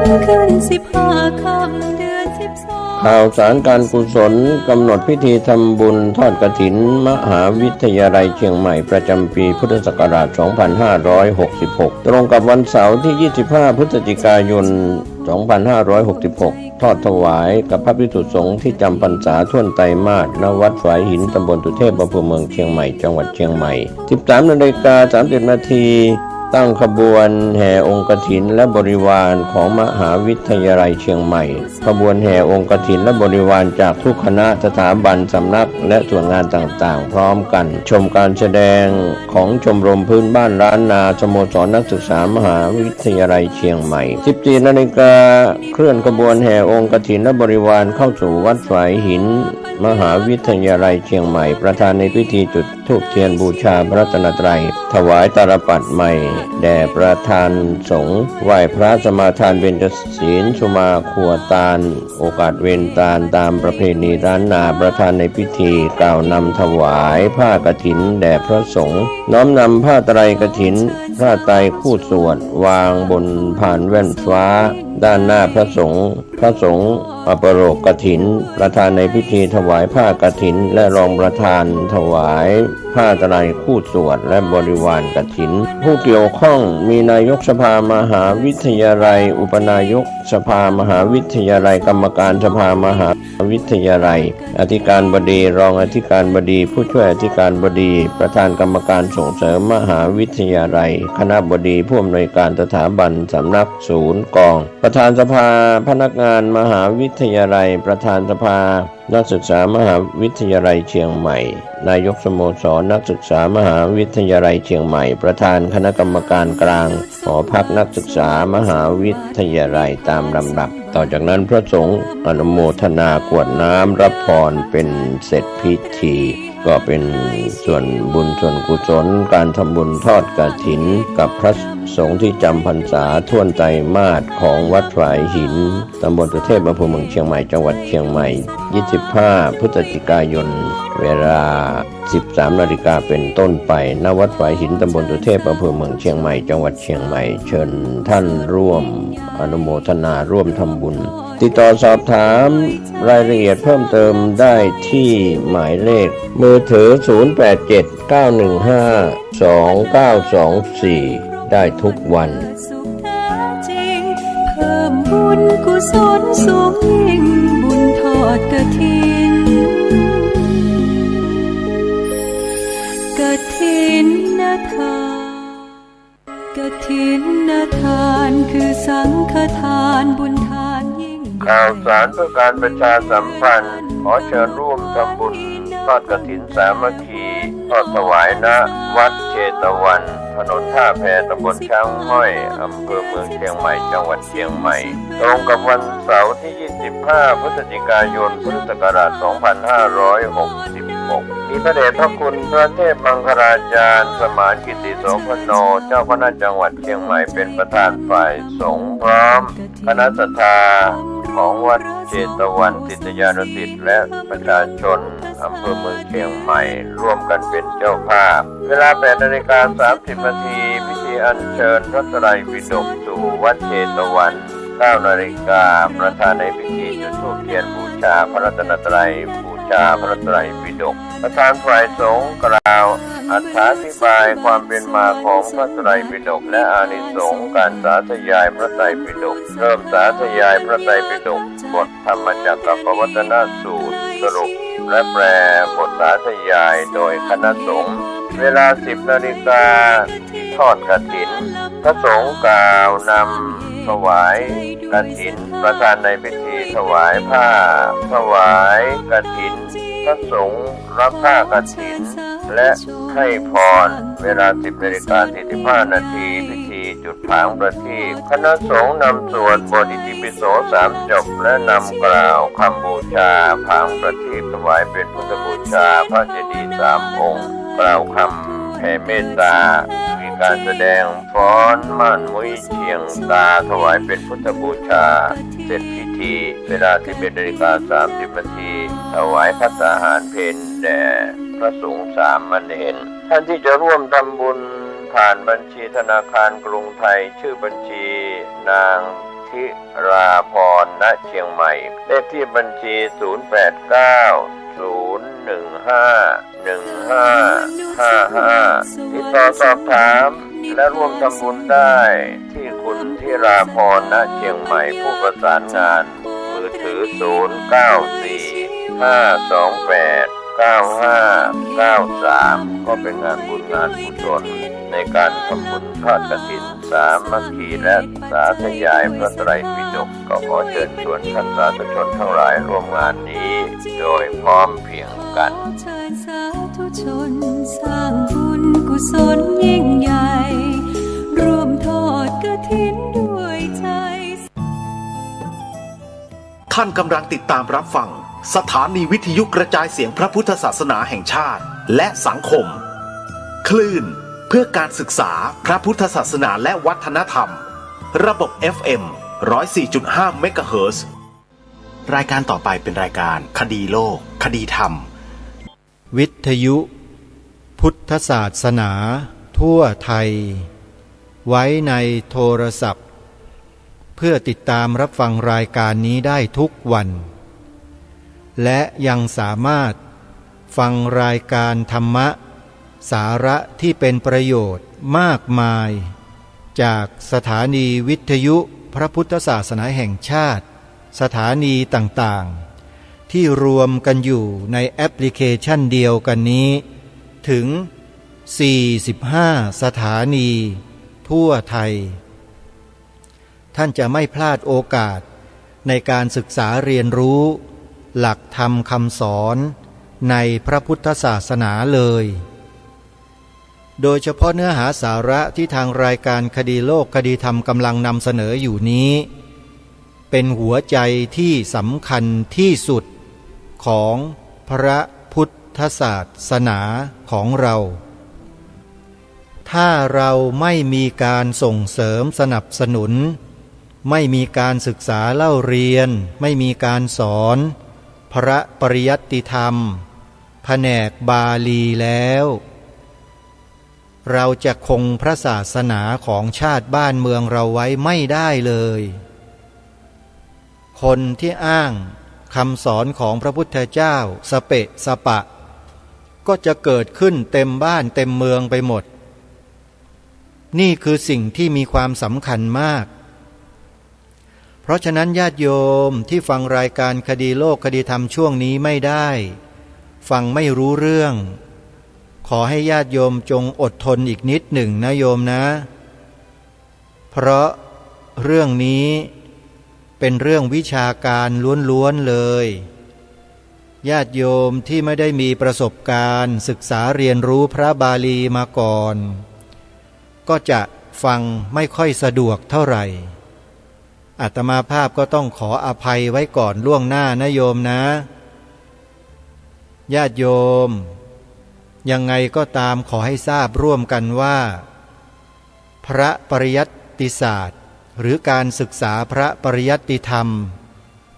ถึงขึ้น15 ค่ำเดือน12ข่าวสารการกุศลกำหนดพิธีทำบุญทอดกฐินมหาวิทยาลัยเชียงใหม่ประจำปีพุทธศักราช 2566 ตรงกับวันเสาร์ที่ 25 พฤศจิกายน 2566 ทอดถวายกับพระภิกษุสงฆ์ที่จำพรรษาท่วนไตรมาส ณ วัดฝายหิน ตำบลตุเทพ อำเภอเมืองเชียงใหม่ จังหวัดเชียงใหม่ 13:30 น. ตั้งขบวนแห่องค์กฐินและบริวารของมหาวิทยาลัยเชียงใหม่ขบวนแห่องค์กฐินและบริวารจากทุกคณะสถาบันสำนักและส่วนงานต่างๆพร้อมกันชมการแสดงของชมรมพื้นบ้านล้านนาสโมสรนักศึกษามหาวิทยาลัยเชียงใหม่ 14 นาฬิกาเคลื่อนขบวนแห่องค์กฐินและบริวารเข้าสู่วัดฝายหินมหาวิทยาลัยเชียงใหม่ประธานในพิธีจุดธูปเทียนบูชาพระรัตนตรัยถวายตาลปัตรใหม่แด่ประธานสงฆ์ไหว้พระสมาทานเบญจศีลสุมาครัวตาลโอกาสเวรตาลตามประเพณีล้านนาประธานในพิธีกล่าวนำถวายผ้ากฐินแด่พระสงฆ์น้อมนำผ้าไตรกฐินผ้าไตรคู่สวดวางบนผ่านแว่นฟ้าด้านหน้าพระสงฆ์อปโรกฐินประธานในพิธีถวายผ้ากฐินและรองประธานถวายผ้าไตรคู่สวดและบริวารกฐินผู้เกี่ยวข้องมีนายกสภามหาวิทยาลัยอุปนายกสภามหาวิทยาลัยกรรมการสภามหาวิทยาลัยอธิการบดีรองอธิการบดีผู้ช่วยอธิการบดีประธานกรรมการส่งเสริมมหาวิทยาลัยคณบดีผู้อำนวยการสถาบันสำนักศูนย์กองประธานสภาพนักงานมหาวิทยาลัยประธานสภานักศึกษามหาวิทยาลัยเชียงใหม่นายกสโมสรนักศึกษามหาวิทยาลัยเชียงใหม่ประธานคณะกรรมการกลางหอพักนักศึกษามหาวิทยาลัยตามลำดับต่อจากนั้นพระสงฆ์อนุโมทนากรวดน้ำรับพรเป็นเสร็จพิธีก็เป็นส่วนบุญส่วนกุศลการทำบุญทอดกฐินกับพระสงฆ์ที่จำพรรษาท่วนไตรมาสของวัดฝายหินตำบลตุเทพอำเภอเมืองเชียงใหม่จังหวัดเชียงใหม่25 พฤศจิกายนเวลา 13 นาฬิกาเป็นต้นไปณวัดฝายหินตำบลตุเทพอำเภอเมืองเชียงใหม่จังหวัดเชียงใหม่เชิญท่านร่วมอนุโมทนาร่วมทำบุญติดต่อสอบถามรายละเอียดเพิ่มเติมได้ที่หมายเลขมือถือ 0879152924 ได้ทุกวันเพิ่มบุญกุศลสูงยิ่งบุญทอดกฐินทานคือสังฆทานบุญทานยิ่งข่าวสารเพื่อการประชาสัมพันธ์ขอเชิญร่วมทำบุญทอดกฐินสามัคคีทอดถวายณวัดเชตวันถนนท่าแพตำบลช้างม้อยอำเภอเมืองเชียงใหม่จังหวัดเชียงใหม่ตรงกับวันเสาร์ที่ 25 พฤศจิกายนพุทธศักราช 2566 มีพระเดชพระคุณพระเทพมังคลาจารย์สมานกิติโสพโนเจ้าคณะจังหวัดเชียงใหม่เป็นประธานฝ่ายสงฆ์พร้อมคณะศรัทธาของวัดเชตวันศิษยานุศิษย์และประชาชนอำเภอเมืองเชียงใหม่ร่วมกันเป็นเจ้าภาพเวลา 8:30 นาทีพิธีอัญเชิญพระไตรปิฎกสู่วัดเชตวัน 9 นาฬิกาประธานในพิธีจุดธูปเทียนบูชาพระรัตนตรัยบูชาพระไตรปิฎกประธานฝ่ายสงฆ์กล่าวอธิบายความเป็นมาของพระไตรปิฎกและอานิสงส์การสาธยายพระไตรปิฎกเริ่มสาธยายพระไตรปิฎกบทธรรมจักรปวัตตนสูตรสรุปและแปลบทสาธยายโดยคณะสงฆ์เวลา 10 นาฬิกาทอดกฐินพระสงฆ์กล่าวนำถวายกฐินประธานในพิธีถวายผ้าถวายกฐินพระสงฆ์รับผ้ากฐินและให้พรเวลา 10:45 นาทีพิธีจุดผางประทีปคณะสงฆ์นำสวดบทอิติปิโส3 จบและนำกล่าวคำบูชาผางประทีปถวายเป็นพุทธบูชาพระเจดีย์3 องค์กล่าวคำแผ่เมตตามีการแสดงฟ้อนม่านมุ้ยเชียงตาถวายเป็นพุทธบูชาเสร็จพิธีเวลา 11:30 นาทีถวายภัตตาหารเพลแด่พระสงฆ์3 มเณรท่านที่จะร่วมทำบุญผ่านบัญชีธนาคารกรุงไทยชื่อบัญชีนางทิ ธิราพรณเชียงใหม่เลขที่บัญชี 0890151555 ติดต่อสอบถามและร่วมทำบุญได้ที่คุณธิราพรณเชียงใหม่ผู้ประสานงานมือถือ 0945289593 ก็เป็นงานบุญงานกุศลในการทำบุญทอดกฐินสามัคคีและสาธยายพระไตรปิฎกก็ขอเชิญชวนท่านสาธุชนทั้งหลายร่วมงานนี้โดยพร้อมเพรียงกันเชิญสาธุชนสร้างบุญกุศลยิ่งใหญ่ร่วมทอดกฐินด้วยใจท่านกำลังติดตามรับฟังสถานีวิทยุกระจายเสียงพระพุทธศาสนาแห่งชาติและสังคมคลื่นเพื่อการศึกษาพระพุทธศาสนาและวัฒนธรรมระบบ FM 104.5 เมกะเฮิรตซ์รายการต่อไปเป็นรายการคดีโลกคดีธรรมวิทยุพุทธศาสนาทั่วไทยไว้ในโทรศัพท์เพื่อติดตามรับฟังรายการนี้ได้ทุกวันและยังสามารถฟังรายการธรรมะสาระที่เป็นประโยชน์มากมายจากสถานีวิทยุพระพุทธศาสนาแห่งชาติสถานีต่างๆที่รวมกันอยู่ในแอปพลิเคชันเดียวกันนี้ถึง45สถานีทั่วไทยท่านจะไม่พลาดโอกาสในการศึกษาเรียนรู้หลักธรรมคำสอนในพระพุทธศาสนาเลยโดยเฉพาะเนื้อหาสาระที่ทางรายการคดีโลกคดีธรรมกำลังนำเสนออยู่นี้เป็นหัวใจที่สำคัญที่สุดของพระพุทธศาสนาของเราถ้าเราไม่มีการส่งเสริมสนับสนุนไม่มีการศึกษาเล่าเรียนไม่มีการสอนพระปริยัติธรรมแผนกบาลีแล้วเราจะคงพระศาสนาของชาติบ้านเมืองเราไว้ไม่ได้เลยคนที่อ้างคำสอนของพระพุทธเจ้าสเปะสปะก็จะเกิดขึ้นเต็มบ้านเต็มเมืองไปหมดนี่คือสิ่งที่มีความสำคัญมากเพราะฉะนั้นญาติโยมที่ฟังรายการคดีโลกคดีธรรมช่วงนี้ไม่ได้ฟังไม่รู้เรื่องขอให้ญาติโยมจงอดทนอีกนิดหนึ่งนะโยมนะเพราะเรื่องนี้เป็นเรื่องวิชาการล้วนๆเลยญาติโยมที่ไม่ได้มีประสบการณ์ศึกษาเรียนรู้พระบาลีมาก่อนก็จะฟังไม่ค่อยสะดวกเท่าไหร่อาตมาภาพก็ต้องขออภัยไว้ก่อนล่วงหน้านะโยมนะญาติโยมยังไงก็ตามขอให้ทราบร่วมกันว่าพระปริยัติศาสตร์หรือการศึกษาพระปริยัติธรรม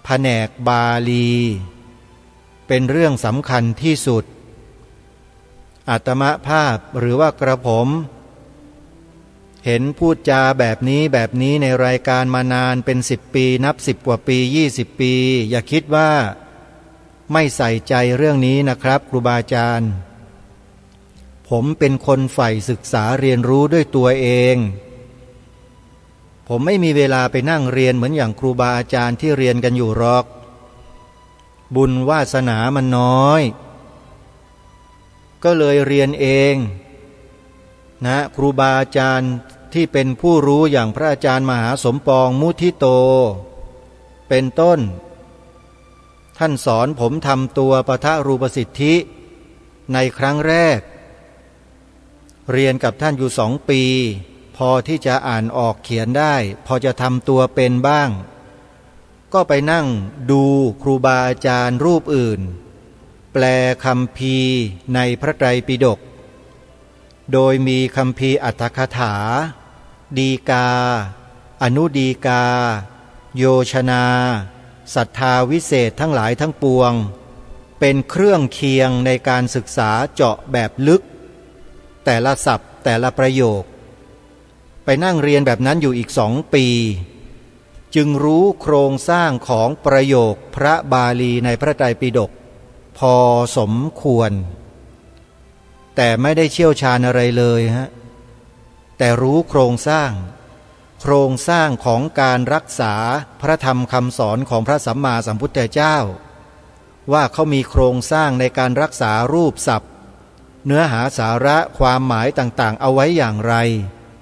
แผนกบาลีเป็นเรื่องสำคัญที่สุดอาตมาภาพหรือว่ากระผมเห็นพูดจาแบบนี้ในรายการมานานเป็น10 ปีนับ10 กว่าปี20 ปีอย่าคิดว่าไม่ใส่ใจเรื่องนี้นะครับครูบาอาจารย์ผมเป็นคนใฝ่ศึกษาเรียนรู้ด้วยตัวเองผมไม่มีเวลาไปนั่งเรียนเหมือนอย่างครูบาอาจารย์ที่เรียนกันอยู่หรอกบุญวาสนามันน้อยก็เลยเรียนเองนะครูบาอาจารย์ที่เป็นผู้รู้อย่างพระอาจารย์มหาสมปองมุทิโตเป็นต้นท่านสอนผมทำตัวปทรูปสิทธิในครั้งแรกเรียนกับท่านอยู่2 ปีพอที่จะอ่านออกเขียนได้พอจะทำตัวเป็นบ้างก็ไปนั่งดูครูบาอาจารย์รูปอื่นแปลคัมภีร์ในพระไตรปิฎกโดยมีคัมภีร์อรรถกถาดีกาอนุดีกาโยชนาศรัทธาวิเศษทั้งหลายทั้งปวงเป็นเครื่องเคียงในการศึกษาเจาะแบบลึกแต่ละศัพท์แต่ละประโยคไปนั่งเรียนแบบนั้นอยู่อีก2 ปี จึงรู้โครงสร้างของประโยคพระบาลีในพระไตรปิฎกพอสมควรแต่ไม่ได้เชี่ยวชาญอะไรเลยแต่รู้โครงสร้างของการรักษาพระธรรมคำสอนของพระสัมมาสัมพุทธเจ้าว่าเขามีโครงสร้างในการรักษารูปศัพท์เนื้อหาสาระความหมายต่างๆเอาไว้อย่างไร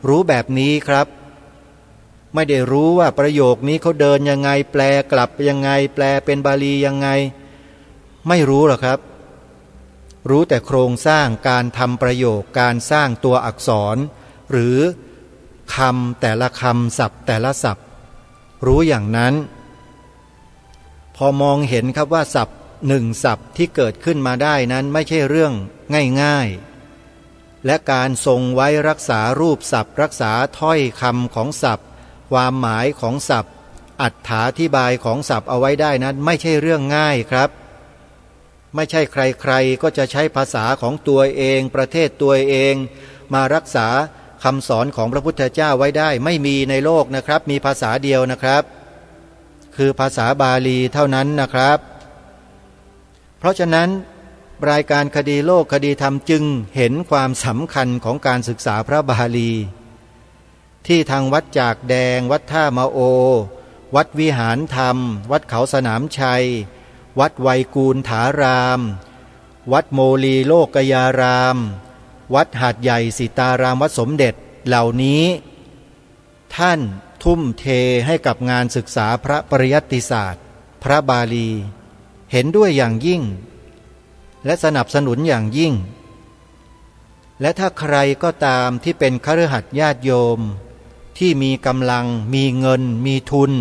รู้แบบนี้ครับไม่ได้รู้ว่าประโยคนี้เขาเดินยังไงแปลกลับยังไงแปลเป็นบาลียังไงไม่รู้หรอกครับรู้แต่โครงสร้างการทำประโยคการสร้างตัวอักษรหรือคำแต่ละคำศัพท์แต่ละศัพท์รู้อย่างนั้นพอมองเห็นครับว่าศัพท์หนึ่งศัพท์ที่เกิดขึ้นมาได้นั้นไม่ใช่เรื่องง่ายๆและการทรงไว้รักษารูปศัพท์รักษาถ้อยคำของศัพท์ความหมายของศัพท์อรรถาธิบายของศัพท์เอาไว้ได้นั้นไม่ใช่เรื่องง่ายครับไม่ใช่ใครๆก็จะใช้ภาษาของตัวเองประเทศตัวเองมารักษาคำสอนของพระพุทธเจ้าไว้ได้ไม่มีในโลกนะครับมีภาษาเดียวนะครับคือภาษาบาลีเท่านั้นนะครับเพราะฉะนั้นรายการคดีโลกคดีธรรมจึงเห็นความสำคัญของการศึกษาพระบาลีที่ทางวัดจากแดงวัดท่ามะโอวัดวิหารธรรมวัดเขาสนามชัยวัดไวยกูลถารามวัดโมลีโลกยารามวัดหาดใหญ่สิตารามวัดสมเด็จเหล่านี้ท่านทุ่มเทให้กับงานศึกษาพระปริยัติศาสตร์พระบาลีเห็นด้วยอย่างยิ่งและสนับสนุนอย่างยิ่งและถ้าใครก็ตามที่เป็นคฤหัสถ์ญาติโยมที่มีกำลังมีเงินมีทุน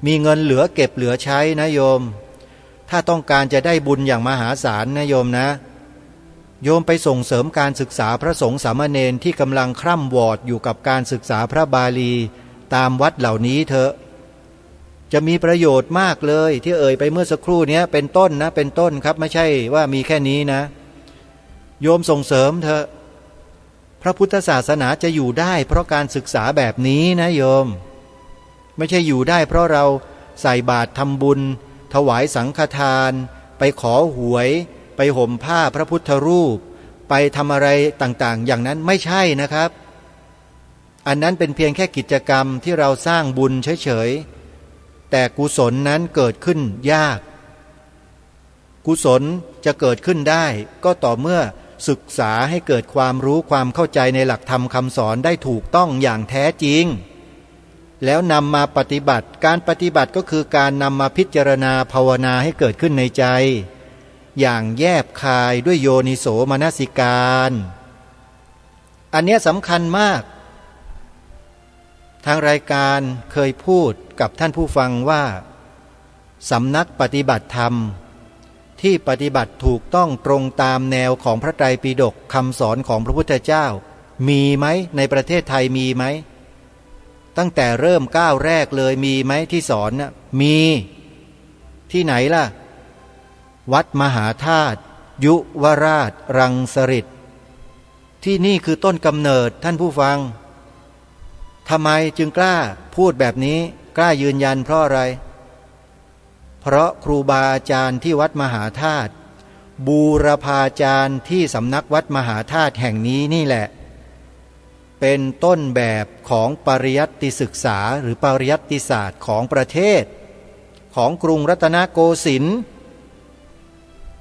มีเงินเหลือเก็บเหลือใช้นะโยมถ้าต้องการจะได้บุญอย่างมหาศาลนะโยมนะโยมไปส่งเสริมการศึกษาพระสงฆ์สามเณรที่กำลังคร่ำวอดอยู่กับการศึกษาพระบาลีตามวัดเหล่านี้เถอะจะมีประโยชน์มากเลยที่เอ่ยไปเมื่อสักครู่นี้เป็นต้นนะเป็นต้นครับไม่ใช่ว่ามีแค่นี้นะโยมส่งเสริมเถอะพระพุทธศาสนาจะอยู่ได้เพราะการศึกษาแบบนี้นะโยมไม่ใช่อยู่ได้เพราะเราใส่บาตรทำบุญถวายสังฆทานไปขอหวยไปห่มผ้าพระพุทธรูปไปทำอะไรต่างๆอย่างนั้นไม่ใช่นะครับอันนั้นเป็นเพียงแค่กิจกรรมที่เราสร้างบุญเฉยๆแต่กุศลนั้นเกิดขึ้นยากกุศลจะเกิดขึ้นได้ก็ต่อเมื่อศึกษาให้เกิดความรู้ความเข้าใจในหลักธรรมคำสอนได้ถูกต้องอย่างแท้จริงแล้วนำมาปฏิบัติการปฏิบัติก็คือการนำมาพิจารณาภาวนาให้เกิดขึ้นในใจอย่างแยบคายด้วยโยนิโสมนสิการอันนี้สำคัญมากทางรายการเคยพูดกับท่านผู้ฟังว่าสำนักปฏิบัติธรรมที่ปฏิบัติถูกต้องตรงตามแนวของพระไตรปิฎกคำสอนของพระพุทธเจ้ามีไหมในประเทศไทยมีไหมตั้งแต่เริ่มก้าวแรกเลยมีไหมที่สอนน่ะมีที่ไหนล่ะวัดมหาธาตุยุวราชรังสฤษฎ์ที่นี่คือต้นกำเนิดท่านผู้ฟังทำไมจึงกล้าพูดแบบนี้กล้ายืนยันเพราะอะไรเพราะครูบาอาจารย์ที่วัดมหาธาตุบูรพาจารย์ที่สำนักวัดมหาธาตุแห่งนี้นี่แหละเป็นต้นแบบของปริยัติศึกษาหรือปริยัติศาสตร์ของประเทศของกรุงรัตนโกสินทร์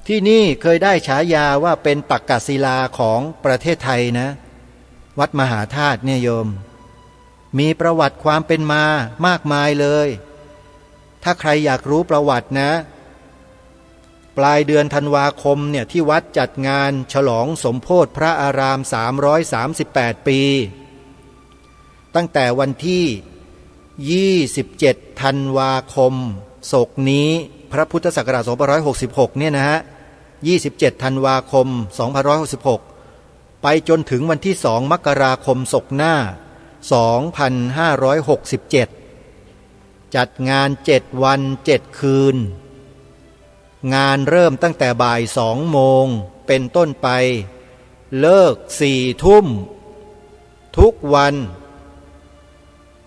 ที่นี่เคยได้ฉายาว่าเป็นปักกศิลาของประเทศไทยนะวัดมหาธาตุเนี่ยโยมมีประวัติความเป็นมามากมายเลยถ้าใครอยากรู้ประวัตินะปลายเดือนธันวาคมเนี่ยที่วัดจัดงานฉลองสมโภชพระอาราม338 ปีตั้งแต่วันที่27ธันวาคมศกนี้พระพุทธศักราช2566เนี่ยนะฮะ27ธันวาคม2566ไปจนถึงวันที่2มกราคมศกหน้า2567จัดงาน7วัน7คืนงานเริ่มตั้งแต่บ่าย2 โมงเป็นต้นไปเลิก4 ทุ่มทุกวัน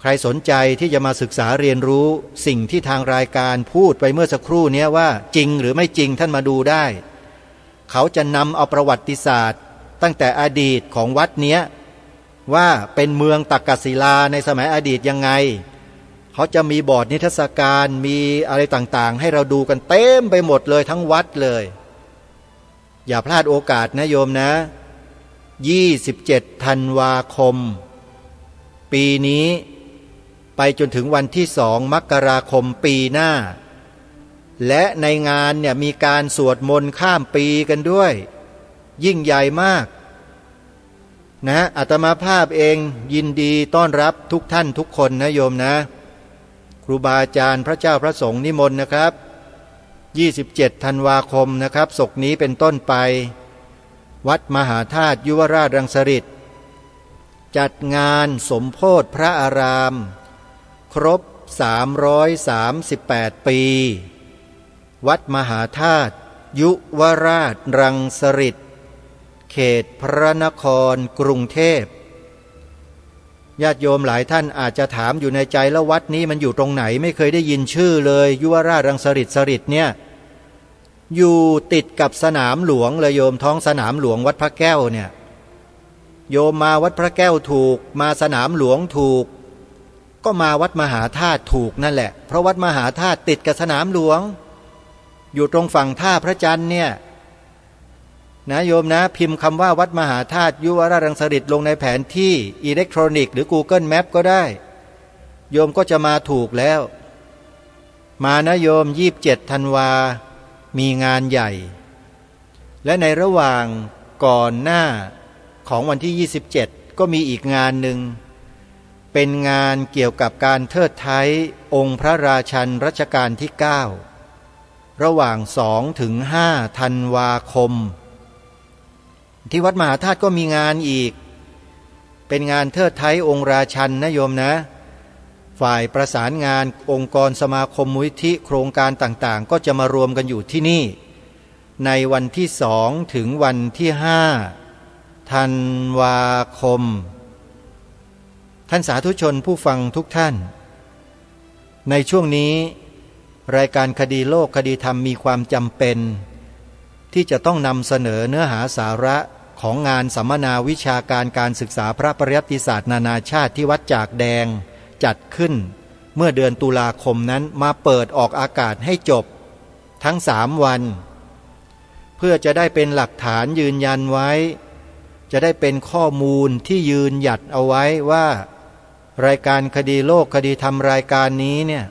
ใครสนใจที่จะมาศึกษาเรียนรู้สิ่งที่ทางรายการพูดไปเมื่อสักครู่นี้ว่าจริงหรือไม่จริงท่านมาดูได้เขาจะนำเอาประวัติศาสตร์ตั้งแต่อดีตของวัดเนี้ยว่าเป็นเมืองตักกศิลาในสมัยอดีตยังไงเขาจะมีบอร์ดนิทรรศการมีอะไรต่างๆให้เราดูกันเต็มไปหมดเลยทั้งวัดเลยอย่าพลาดโอกาสนะโยมนะ27 ธันวาคมปีนี้ไปจนถึงวันที่2 มกราคมปีหน้าและในงานเนี่ยมีการสวดมนต์ข้ามปีกันด้วยยิ่งใหญ่มากนะอาตมาภาพเองยินดีต้อนรับทุกท่านทุกคนนะโยมนะครูบาอาจารย์พระเจ้าพระสงฆ์นิมนต์นะครับ27 ธันวาคมนะครับศกนี้เป็นต้นไปวัดมหาธาตุยุวราชรังสฤษฎ์จัดงานสมโภชพระอารามครบ338 ปีวัดมหาธาตุยุวราชรังสฤษฎ์เขตพระนครกรุงเทพญาติโยมหลายท่านอาจจะถามอยู่ในใจแล้ววัดนี้มันอยู่ตรงไหนไม่เคยได้ยินชื่อเลยยุวราชรังสฤษฎ์เนี่ยอยู่ติดกับสนามหลวงเลยโยมท้องสนามหลวงวัดพระแก้วเนี่ยโยมมาวัดพระแก้วถูกมาสนามหลวงถูกก็มาวัดมหาธาตุถูกนั่นแหละเพราะวัดมหาธาตุติดกับสนามหลวงอยู่ตรงฝั่งท่าพระจันทร์เนี่ยนะโยมนะพิมพ์คำว่าวัดมหาธาตุยุวราชรังสฤษฎ์ลงในแผนที่อิเล็กทรอนิกส์หรือ Google Map ก็ได้โยมก็จะมาถูกแล้วมานะโยม27 ธันวามีงานใหญ่และในระหว่างก่อนหน้าของวันที่27ก็มีอีกงานหนึ่งเป็นงานเกี่ยวกับการเทิดไท้องค์พระราชันรัชกาลที่9ระหว่าง2 ถึง 5 ธันวาคมที่วัดมหาธาตุก็มีงานอีกเป็นงานเทิดไท้องค์ราชันนะโยมนะฝ่ายประสานงานองค์กรสมาคมมูลนิธิโครงการต่างๆก็จะมารวมกันอยู่ที่นี่ในวันที่2 ถึงวันที่5 ธันวาคมท่านสาธุชนผู้ฟังทุกท่านในช่วงนี้รายการคดีโลกคดีธรรมมีความจำเป็นที่จะต้องนำเสนอเนื้อหาสาระของงานสัมมนาวิชาการการศึกษาพระปริยัติศาสตร์นานาชาติที่วัดจากแดงจัดขึ้นเมื่อเดือนตุลาคมนั้นมาเปิดออกอากาศให้จบทั้ง3 วันเพื่อจะได้เป็นหลักฐานยืนยันไว้จะได้เป็นข้อมูลที่ยืนหยัดเอาไว้ว่ารายการคดีโลกคดีธรรมรายการนี้เนี่ย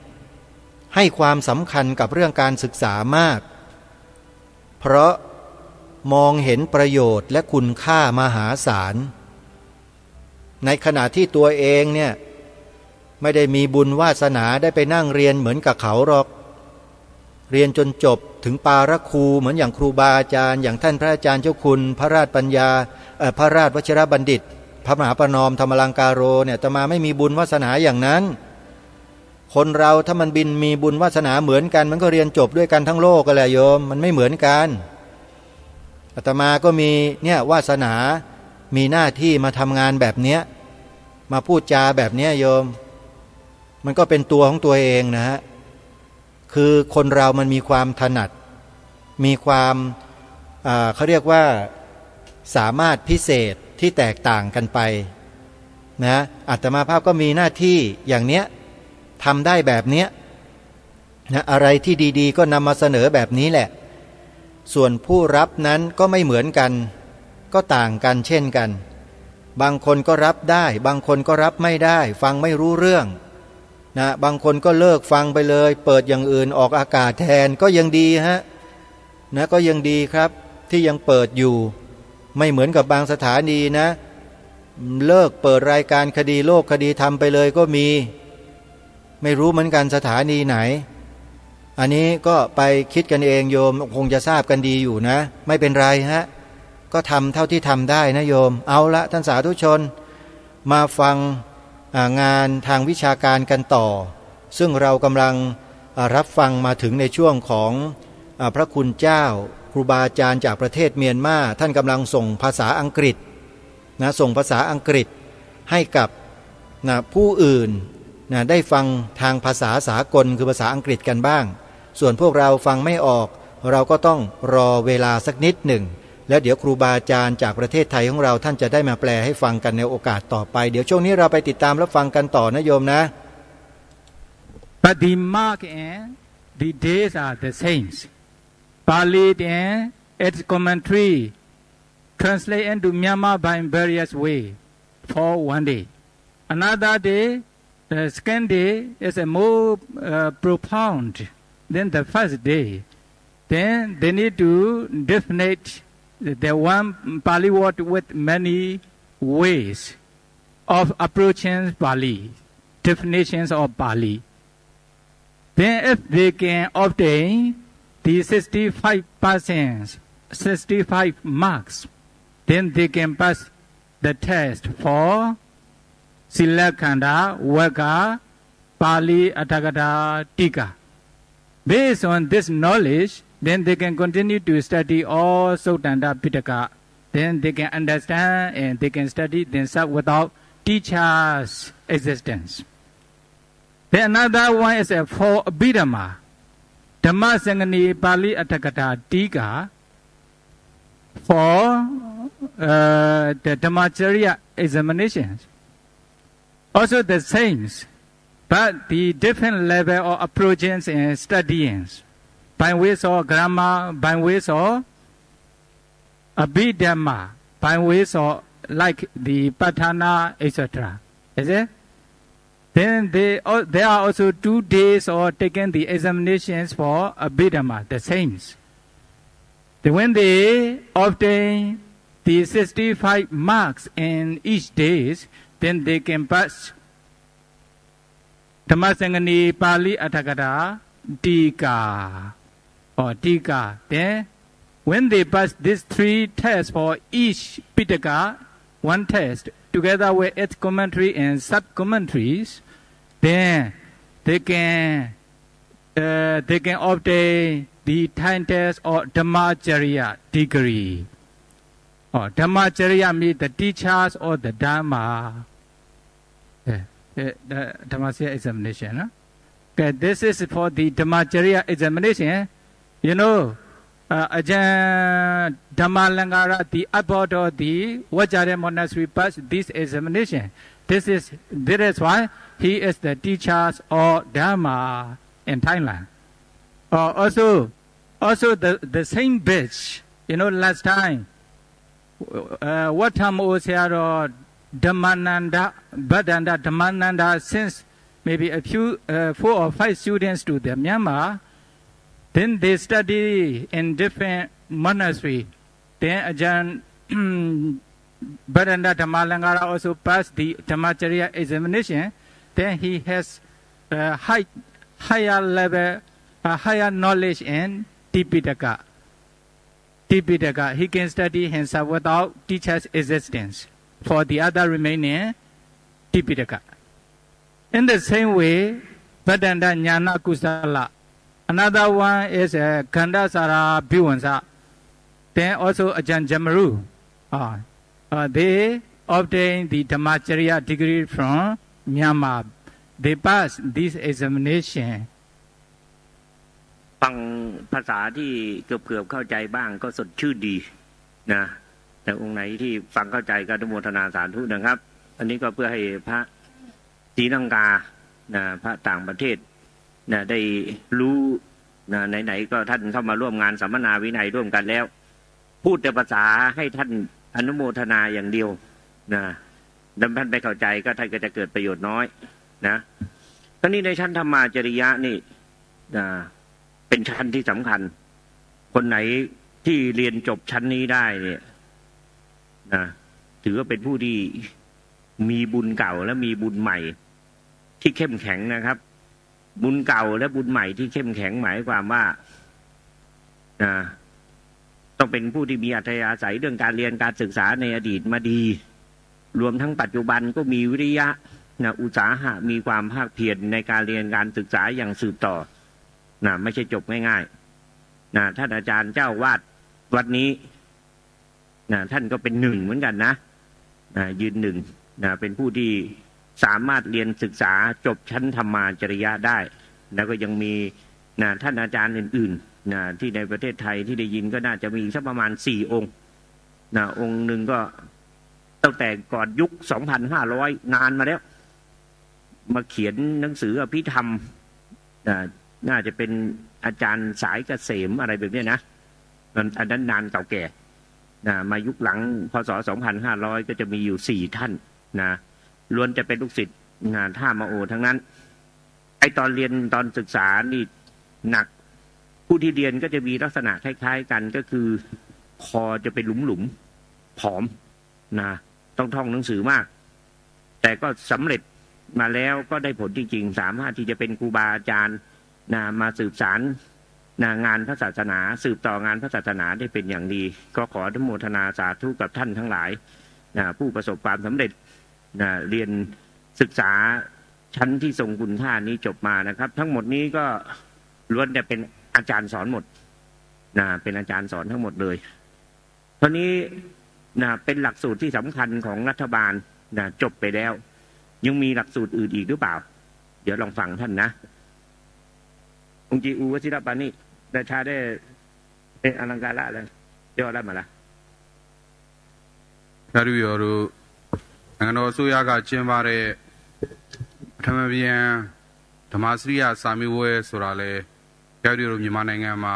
ให้ความสำคัญกับเรื่องการศึกษามากเพราะมองเห็นประโยชน์และคุณค่ามหาศาลในขณะที่ตัวเองเนี่ยไม่ได้มีบุญวาสนาได้ไปนั่งเรียนเหมือนกับเขาหรอกเรียนจนจบถึงปาระครูเหมือนอย่างครูบาอาจารย์อย่างท่านพระอาจารย์เจ้าคุณพระราชปัญญาพระราชวชิรบัณฑิตพระมหาประนอมธรรมลังกาโรเนี่ยอาตมาไม่มีบุญวาสนาอย่างนั้นคนเราถ้ามันมีบุญวาสนาเหมือนกันมันก็เรียนจบด้วยกันทั้งโลกกันแหละโยมมันไม่เหมือนกันอาตมาก็มีเนี่ยวาสนามีหน้าที่มาทำงานแบบเนี้ยมาพูดจาแบบเนี้ยโยมมันก็เป็นตัวของตัวเองนะฮะคือคนเรามันมีความถนัดมีความเขาเรียกว่าสามารถพิเศษที่แตกต่างกันไปนะอาตมาภาพก็มีหน้าที่อย่างเนี้ยทำได้แบบเนี้ยนะอะไรที่ดีๆก็นำมาเสนอแบบนี้แหละส่วนผู้รับนั้นก็ไม่เหมือนกันก็ต่างกันเช่นกันบางคนก็รับได้บางคนก็รับไม่ได้ฟังไม่รู้เรื่องนะบางคนก็เลิกฟังไปเลยเปิดอย่างอื่นออกอากาศแทนก็ยังดีฮะนะก็ยังดีครับที่ยังเปิดอยู่ไม่เหมือนกับบางสถานีนะเลิกเปิดรายการคดีโลกคดีธรรมไปเลยก็มีไม่รู้เหมือนกันสถานีไหนอันนี้ก็ไปคิดกันเองโยมคงจะทราบกันดีอยู่นะไม่เป็นไรฮะก็ทำเท่าที่ทำได้นะโยมเอาละท่านสาธุชนมาฟังงานทางวิชาการกันต่อซึ่งเรากำลังรับฟังมาถึงในช่วงของพระคุณเจ้าครูบาอาจารย์จากประเทศเมียนมาท่านกำลังส่งภาษาอังกฤษนะส่งภาษาอังกฤษให้กับผู้อื่น นะได้ฟังทางภาษาสากลคือภาษาอังกฤษกันบ้างส่วนพวกเราฟังไม่ออกเราก็ต้องรอเวลาสักนิดหนึ่งแล้วเดี๋ยวครูบาอาจารย์จากประเทศไทยของเราท่านจะได้มาแปลให้ฟังกันในโอกาสต่อไปเดี๋ยวช่วงนี้เราไปติดตามรับฟังกันต่อนะโยมนะ But the mark and the days are the same. Pali and its commentary translate into Myanmar by various ways for one day. Another day, the second day is a more profound than the first day. Then they need to definite the one Pali word with many ways of approaching Pali, definitions of Pali. Then if they can obtain the 65%, 65 marks, then they can pass the test for Silakanda, Waka, Pali, Atthakatha, Tika. Based on this knowledge, then they can continue to study all Sutanta Pitaka. Then they can understand and they can study themselves without teacher's existence. Then another one is for Abhidhamma. Dhamma Sangani Pali Atthakatha Tika for the Dhammacharya examinations. Also the same, but the different level of approaches and studyings. By ways of grammar, by ways of Abhidhamma, by ways of like the Patthana, etc. Is it? Then there are also 2 days of taking the examinations for Abhidhamma, the same. Then when they obtain the 65 marks in each day, then they can pass Dhammasangani Pali Atthakatha Tika or Tika. Then when they pass these 3 tests for each Pitaka, 1 test, together with its commentary and sub-commentaries, then they can obtain the title or Dhammacharya degree. Or Dhammacharya means the teachers or the Dhamma. The Dhammacharya examination. Huh? Okay, this is for the Dhammacharya examination. You know, Ajahn Dhammalangara, the abbot of the Vajrayana monastery, passed this examination. That is why he is the teacher of Dhamma in Thailand. Also the same batch. You know, last time, what time was here Dhammananda, Bhaddanta Dhammananda, since maybe a few 4 or 5 students to the Myanmar. Then they study in different monastery. Then Ajahn Bhaddanta Dhammalangara also passed the Dhammacharya examination. Then he has higher level, higher knowledge in Tipitaka. He can study himself without teacher's assistance for the other remaining Tipitaka. In the same way, Bhaddanta Jnana Kusala. Another one is Gandhasara Bhivansa. Then also Ajahn Jamaru. They obtain the Dhammacharya degree from Myanmar. They pass this examination. ฟังภาษาที่เกือบเข้าใจบ้างก็สดชื่นดีนะแต่องค์ไหนที่ฟังเข้าใจก็อนุโมทนาสาธุนะครับ อันนี้ก็เพื่อให้พระศรีลังกานะพระต่างประเทศนะได้รู้นะไหนๆก็ท่านเข้ามาร่วมงานสัมมนาวินัยร่วมกันแล้วพูดแต่ภาษาให้ท่านอนุโมทนาอย่างเดียวนะท่านไปเข้าใจก็ท่านก็จะเกิดประโยชน์น้อยนะตอนนี้ในชั้นธรรมาจริยะนี่นะเป็นชั้นที่สำคัญคนไหนที่เรียนจบชั้นนี้ได้เนี่ยนะถือว่าเป็นผู้ที่มีบุญเก่าและมีบุญใหม่ที่เข้มแข็งนะครับ บุญเก่าและบุญใหม่ที่เข้มแข็งหมายความว่าต้องเป็นผู้ที่มีอัธยาศัยเรื่องการเรียนการศึกษาในอดีตมาดีรวมทั้งปัจจุบันก็มีวิริยะอุตสาหะมีความภาคเพียรในการเรียนการศึกษาอย่างสืบต่อไม่ใช่จบง่ายๆท่านอาจารย์เจ้าวาดวัดนี้ท่านก็เป็นหนึ่งเหมือนกันนะยืนหนึ่งเป็นผู้ที่ สามารถเรียนศึกษาจบชั้นธรรมาจริยะได้ แล้วก็ยังมีท่านอาจารย์อื่นๆที่ในประเทศไทยที่ได้ยินก็น่าจะมีสักประมาณ4 องค์องค์หนึ่งก็ตั้งแต่ก่อนยุค 2,500 นานมาแล้วมาเขียนหนังสืออภิธรรมน่าจะเป็นอาจารย์สายเกษมอะไรแบบนี้นะอันนั้นนานเก่าแก่มายุคหลังพศ 2,500 ก็จะมีอยู่4 ท่านล้วนจะเป็นลูกศิษย์ท่ามโอทั้งนั้นไอตอนเรียนตอนศึกษานี่หนักผู้ที่เรียนก็จะมีลักษณะคล้ายๆกันก็คือคอจะเป็นหลุมๆผอมต้องท่องหนังสือมากแต่ก็สำเร็จมาแล้วก็ได้ผลจริงๆสามารถที่จะเป็นครูบาอาจารย์มาสืบสารงานพระศาสนาสืบต่องานพระศาสนาได้เป็นอย่างดีก็ขออนุโมทนาสาธุกับท่านทั้งหลายผู้ประสบความสำเร็จเรียนศึกษาชั้นที่ทรงคุณค่านี้จบมานะครับทั้งหมดนี้ก็ล้วนแต่เป็นอาจารย์สอนหมดเป็นอาจารย์สอนทั้งหมดเลยตอนนี้เป็นหลักสูตรที่สำคัญของรัฐบาลจบไปแล้วยังมีหลักสูตรอื่นอีกหรือเปล่าเดี๋ยวลองฟังท่านนะองค์จีอูวชิรปานิราชาได้เป็นอลังการะเลยเดี๋ยวได้มาละဒါရီရောတို့နိုင်ငံတော်အစိုးရကကျင်းပတဲ့ပထမပြန်ဓမ္မစရိယစာမေးပွဲဆိုတာလေကြောက်ရတို့မြန်မာနိုင်ငံမှာ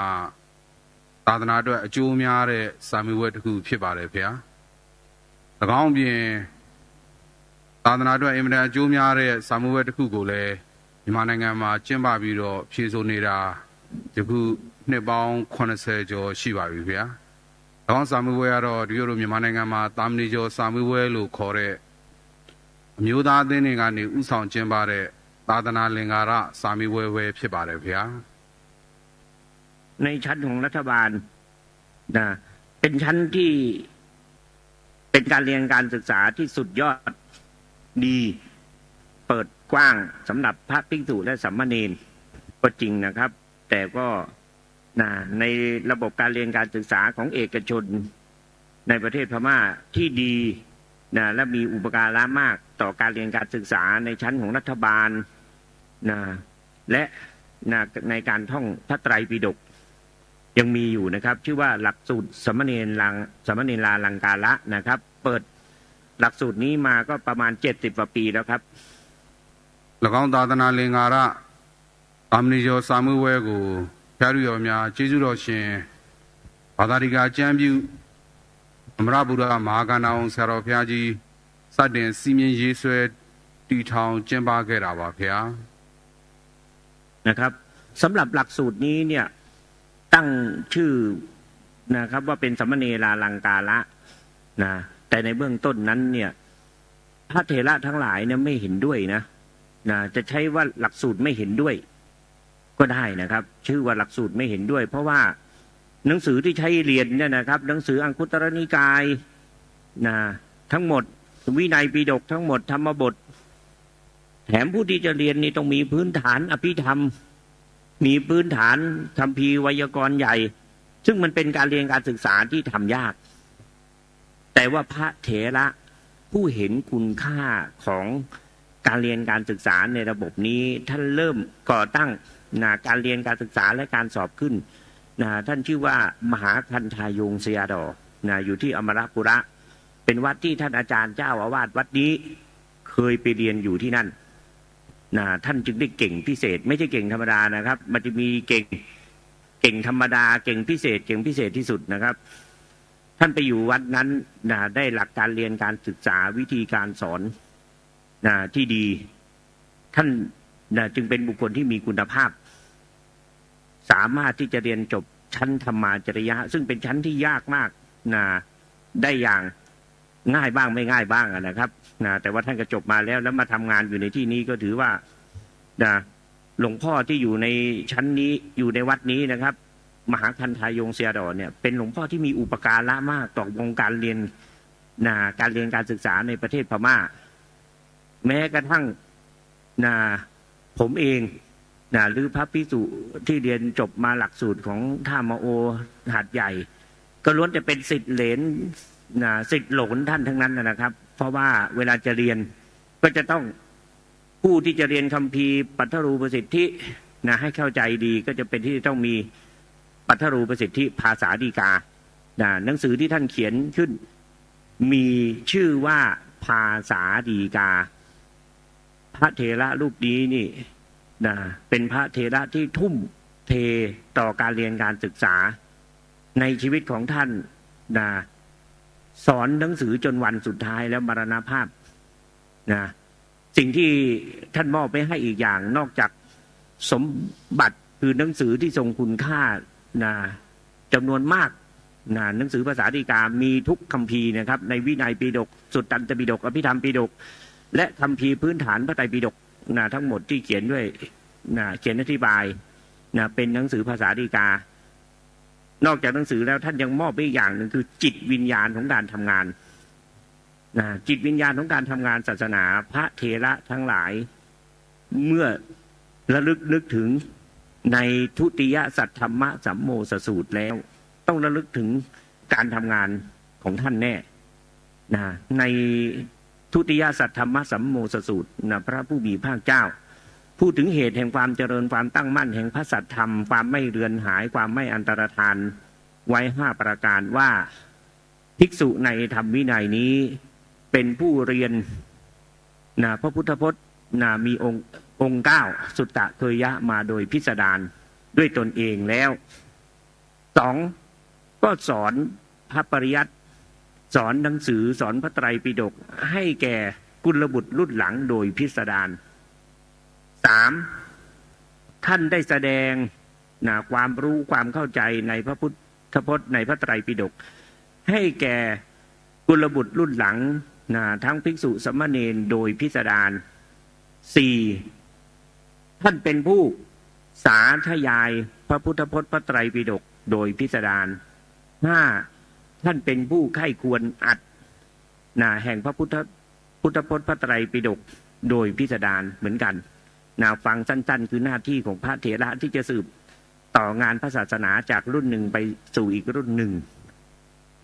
သာသနာအတွက်အကျိုးများတဲ့စာမေးပွဲတစ်ခုဖြစ်ပါတယ်ဖေ။၎င်းပြင်သာသနာအတွက်အင်မတန်အကျိုးများတဲ့စာမေးပွဲတစ်ခုကိုလည်းမြန်မာနိုင်ငံမှာကျင်းပပြီးတော့ဖြေဆိုနေတာယခုနှစ်ပေါင်း80ကျော်ရှိပါပြီဖေ။၎င်းစာမေးပွဲကတော့ဒီလိုမြန်မာနိုင်ငံမှာတာမဏေကျော်စာမေးပွဲလို့ခေါ်တဲ့အမျိုးသားအသင်းတွေကနေဥဆောင်ကျင်းပတဲ့သာသနာလင်္ကာရစာမေးပွဲပဲဖြစ်ပါတယ်ဖေในชั้นของรัฐบาลเป็นชั้นที่เป็นการเรียนการศึกษาที่สุดยอดดีเปิดกว้างสำหรับพระภิกษุและสามเณรก็จริงนะครับแต่ก็ในระบบการเรียนการศึกษาของเอกชนในประเทศพม่าที่ดีและมีอุปการะมากต่อการเรียนการศึกษาในชั้นของรัฐบาลและในการท่องพระไตรปิฎกยังมีอยู่นะครับชื่อว่าหลักสูตรสามเณรลาลังการะนะครับเปิดหลักสูตรนี้มาก็ประมาณ70 กว่าปีแล้วครับ၎င်းသာသနာလင်္ကာရတာမဏေကျော်စာမေးပွဲကိုဖျားရရောများကျေးဇူးတော်ရှင်ဘာသာရိကအကျမ်းပြုအမရဗုဒ္ဓမဟာကန္နာအောင်ဆရာတော်ဘုရားကြီးစတင်စီမင်းရေးဆွဲတည်ထောင်ကျင်းပခဲ့တာပါဗျာนะครับสำหรับหลักสูตรนี้เนี่ยตั้งชื่อนะครับว่าเป็นสามเณรลาลังการะแต่ในเบื้องต้นนั้นเนี่ยพระเถระทั้งหลายเนี่ยไม่เห็นด้วยนะจะใช้ว่าหลักสูตรไม่เห็นด้วยก็ได้นะครับชื่อว่าหลักสูตรไม่เห็นด้วยเพราะว่าหนังสือที่ใช้เรียนเนี่ยนะครับหนังสืออังคุตรนิกายทั้งหมดวินัยปิฎกทั้งหมดธรรมบทแถมผู้ที่จะเรียนนี่ต้องมีพื้นฐานอภิธรรมมีพื้นฐานคัมภีร์ไวยากรณ์ใหญ่ซึ่งมันเป็นการเรียนการศึกษาที่ทำยากแต่ว่าพระเถระผู้เห็นคุณค่าของการเรียนการศึกษาในระบบนี้ท่านเริ่มก่อตั้งการเรียนการศึกษาและการสอบขึ้นท่านชื่อว่ามหาคันธายงสยาดออยู่ที่อมรปุระเป็นวัดที่ท่านอาจารย์เจ้าอาวาสวัดนี้เคยไปเรียนอยู่ที่นั่นท่านจึงได้เก่งพิเศษไม่ใช่เก่งธรรมดานะครับมันจะมีเก่งธรรมดาเก่งพิเศษที่สุดนะครับท่านไปอยู่วัดนั้นได้หลักการเรียนการศึกษาวิธีการสอนที่ดีท่านจึงเป็นบุคคลที่มีคุณภาพสามารถที่จะเรียนจบชั้นธรรมาจริยะซึ่งเป็นชั้นที่ยากมากได้อย่างง่ายบ้างไม่ง่ายบ้างนะครับแต่ว่าท่านก็จบมาแล้วมาทำงานอยู่ในที่นี้ก็ถือว่าหลวงพ่อที่อยู่ในชั้นนี้อยู่ในวัดนี้นะครับมหาคันธายงเสียดอเนี่ยเป็นหลวงพ่อที่มีอุปการะมากต่อวงการเรียนการศึกษาในประเทศพม่าแม้กระทั่งผมเองหรือพระภิกษุที่เรียนจบมาหลักสูตรของท่ามโอหาดใหญ่ก็ล้วนจะเป็นศิษย์เหลนศิษย์หลนท่านทั้งนั้นนะครับเพราะว่าเวลาจะเรียนก็จะต้อง ผู้ที่จะเรียนคัมภีร์ปัทรูปสิทธินะให้เข้าใจดีก็จะเป็นที่ต้องมีปัทรูปสิทธิภาษาฎีกาหนังสือที่ท่านเขียนขึ้นมีชื่อว่าภาษาฎีกาพระเถระรูปนี้นี่นะเป็นพระเถระที่ทุ่มเทต่อการเรียนการศึกษาในชีวิตของท่านนะสอนหนังสือจนวันสุดท้ายแล้วมรณภาพนะสิ่งที่ท่านมอบไปให้อีกอย่างนอกจากสมบัติคือหนังสือที่ทรงคุณค่านะจำนวนมากนะหนังสือภาษาฎีกามีทุกคัมภีร์นะครับในวินัยปิฎกสุตตันตปิฎกอภิธรรมปิฎกและคัมภีร์พื้นฐานพระไตรปิฎกนะทั้งหมดที่เขียนด้วยนะเขียนอธิบายนะเป็นหนังสือภาษาฎีกานอกจากหนังสือแล้วท่านยังมอบไปอีกอย่างหนึ่งคือจิตวิญญาณของการทำงานนะจิตวิญญาณของการทำงานศาสนาพระเถระทั้งหลายเมื่อระลึกนึกถึงในทุติยสัทธรรมสัมโมสสูตรแล้วต้องระลึกถึงการทำงานของท่านแน่นะในทุติยสัทธรรมสัมโมสสูตรนะพระผู้มีพระเจ้าพูดถึงเหตุแห่งความเจริญความตั้งมั่นแห่งพระสัทธรรมความไม่เรือนหายความไม่อันตรธานไว้5ประการว่าภิกษุในธรรมวินัยนี้เป็นผู้เรียนนะพระพุทธพจน์นะมีองค์9สุตตะเคยยะมาโดยพิสดารด้วยตนเองแล้ว2ก็สอนพระปริยัติสอนหนังสือสอนพระไตรปิฎกให้แก่กุลบุตรรุ่นหลังโดยพิสดาร3ท่านได้แสดงนะความรู้ความเข้าใจในพระพุทธพจน์ในพระไตรปิฎกให้แก่กุลบุตรรุ่นหลังนะทั้งภิกษุสมณเณรโดยพิสดาร4ท่านเป็นผู้สาธยายพระพุทธพจน์พระไตรปิฎกโดยพิสดาร5ท่านเป็นผู้ไข้ควรอัดนะแห่งพระพุทธพจน์พระไตรปิฎกโดยพิสดารเหมือนกันฟังสั้นๆคือหน้าที่ของพระเถระที่จะสืบต่องานพระศาสนาจากรุ่นหนึ่งไปสู่อีกรุ่นหนึ่ง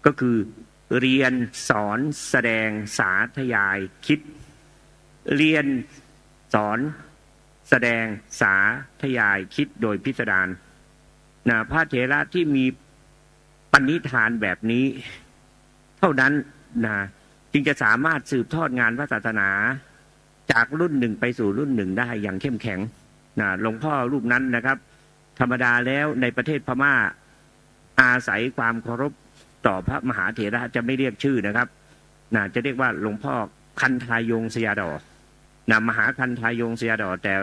ก็คือเรียนสอนแสดงสาธยายคิดเรียนสอนแสดงสาธยายคิดโดยพิสดารพระเถระที่มีปณิธานแบบนี้เท่านั้นจึงจะสามารถสืบทอดงานพระศาสนาจากรุ่นหนึ่งไปสู่รุ่นหนึ่งได้อย่างเข้มแข็งหลวงพ่อรูปนั้นนะครับธรรมดาแล้วในประเทศพม่าอาศัยความเคารพต่อพระมหาเถระจะไม่เรียกชื่อนะครับจะเรียกว่าหลวงพ่อคันธายงสยาดอมหาคันธายงสยาดอแต่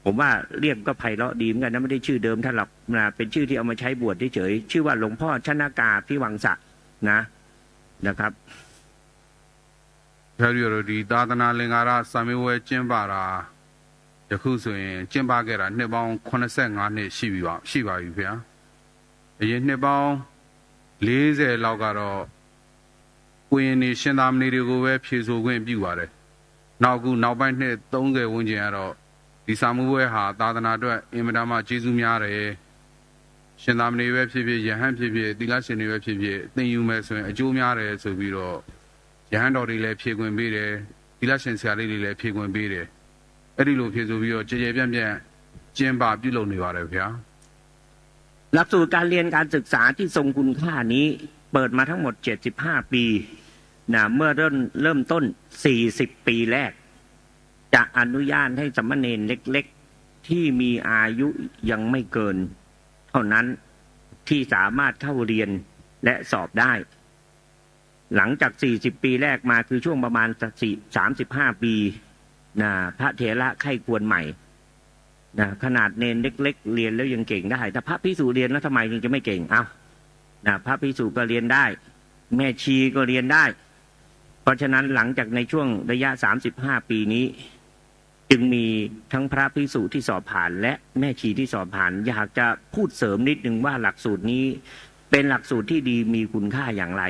ผมว่าเรียกก็ไพเราะดีเหมือนกันนะไม่ได้ชื่อเดิมท่านหรอกเป็นชื่อที่เอามาใช้บวชเฉยชื่อว่าหลวงพ่อชนากาพิวังศักดิ์นะครับဖြတ်ရတော့ဒီသာသနာလင်္ကာရစာမေးပွဲကျင်းပတာယခုဆိုရင်ကျင်းပခဲ့တာနှစ်ပေါင်း85နှစ်ရှိပါပြီဗျာအရင်နှစ်ပေါင်း40လောက်ကတော့ကိုရင်နေရှင်သာမဏေတွေကိုပဲဖြေဆိုခွင့်ပြုပါတယ်နောက်ပိုင်းနှစ်30ဝန်းကျင်ကတော့ဒီစာမေးပွဲဟာသာသနာအတွက်အင်မတန်မှကျေးဇူးများတယ်ရှင်သာမဏေပဲဖြစ်ဖြစ်ယဟန်ဖြစ်ဖြစ်သီလရှင်တွေပဲဖြစ်ဖြစ်သင်ယူမယ်ဆိုရင်အကျိုးများတယ်ဆိုပြီးတော့ယဟန်တော်တွေလည်းဖြေခွင့်ပေးတယ်သီလရှင်ဆရာလေးတွေလည်းဖြေခွင့်ပေးတယ်အဲ့ဒီလိုဖြေဆိုပြီးတော့ကြည်ကြဲပြန့်ပြန့်ကျင်းပပြုလုပ်နေပါတယ်ဗျာหลักสูตรการเรียนการศึกษาที่ทรงคุณค่านี้เปิดมาทั้งหมด75ปีเมื่อเริ่มต้น40ปีแรกจะอนุญาตให้สามเณรเล็กๆที่มีอายุยังไม่เกินเท่านั้นที่สามารถเข้าเรียนและสอบได้หลังจาก40ปีแรกมาคือช่วงประมาณ35ปีพระเถระไข้ควรใหม่ขนาดเนรเล็กๆเรียนแล้วยังเก่งได้แต่พระภิกษุเรียนแล้วทำไมยังจะไม่เก่งพระภิกษุก็เรียนได้แม่ชีก็เรียนได้เพราะฉะนั้นหลังจากในช่วงระยะ35ปีนี้จึงมีทั้งพระภิกษุที่สอบผ่านและแม่ชีที่สอบผ่านอยากจะพูดเสริมนิดนึงว่าหลักสูตรนี้เป็นหลักสูตรที่ดีมีคุณค่าอย่างไร